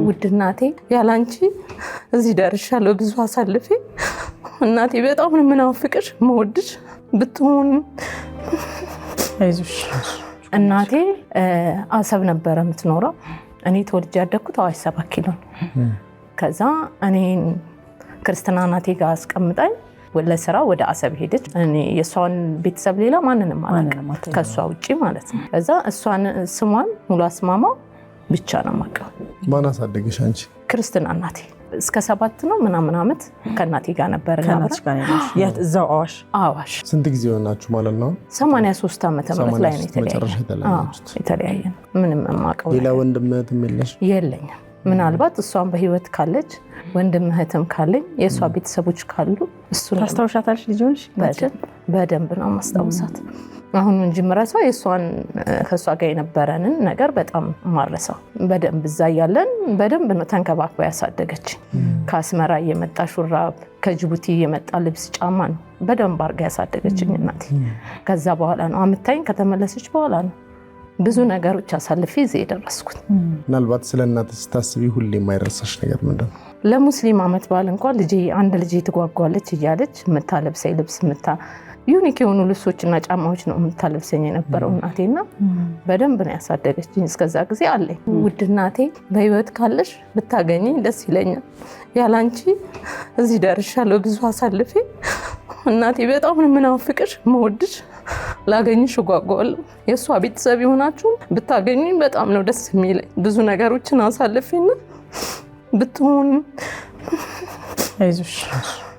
ውድ እናቴ ያላንቺ እዚህ ደርሻለሁ ብዙ አሳልፌ እናቴ በጣም ነው የምናፍቅሽ መወድሽ ብትሆን አይዞሽ እናቴ አሰብ ነበር የምትኖረው እኔ ተወልጄ ያደግኩት አዋሽ 7 ኪሎ ከዛ እኔ ክርስትና እናቴ ጋር አስቀምጣኝ ለስራ ወደ አሰብ ሄደች እኔ የሷን ቤተሰብ ሌላ ማንንም አላውቅም ከሷ ውጪ ማለት ነው ከዛ እሷን ስሟን ሙሉ አስማማው ብቻ ነው የማውቀው ማን አሳደገሽ አንቺ ክርስትና እናቴ እስከ 7 ነው ምናምን አመት ከእናቴ ጋር ነበር ከእናትሽ ጋር ነሽ የት እዛው አዋሽ ስንት ጊዜ ሆናችሁ ማለት ነው 83 ዓመተ ምህረት ላይ ነው መጨረሻ የተለያየን ምንም የማውቀው ሌላ ወንድም እህትም የለኝም ምናልባት እሷን በህይወት ካለች ወንድም እህትም ካለኝ የሷ ቤተሰቦች ካሉ እሱ ታስታውሻታለሽ ልጅሽ በደንብ ነው ማስታውሳት አሁን እንጂ ምራሳው የሷን ከሷ ጋር የነበረንን ነገር በጣም ማረሳው በደንብ እዛ ያለን በደንብ ነው ተንከባክባ ያሳደገች ከአስመራ የመጣ ሹራብ ከጅቡቲ የመጣ ልብስ ጫማ ነው በደንብ አርጋ ያሳደገችኝ እናቴ ከዛ በኋላ ነው አምታኝ ከተመለሰች በኋላ ነው ብዙ ነገሮች አሳልፌ እዚህ ደረስኩት ምናልባት ስለእናትሽ ስታስቢ ሁሌ የማይረሳሽ ነገር ምንድነው ለሙስሊም አመት በዓል እንኳን አንድ ልጅ ትጓጓለች እያለች መታለብሰኝ ልብስ ዩኒክ የሆኑ ልብሶችና ጫማዎች ነው የምታለብሰኝ የነበረው እናቴና በደንብ ነው ያሳደገችኝ እስከዛ ጊዜ አለኝ ውድ እናቴ በህይወት ካለሽ ብታገኘኝ ደስ ይለኛል ያላንቺ እዚህ ደርሻለሁ ብዙ አሳልፌ እናቴ በጣም ነው የምናፍቅሽ መወድሽ ላገኝሽ ጓጓለሁ የሷ ቤተሰብ ይሆናችሁ ብታገኙኝ በጣም ነው ደስ የሚለኝ ብዙ ነገሮችን አሳልፌና ብትሆን አይዞሽ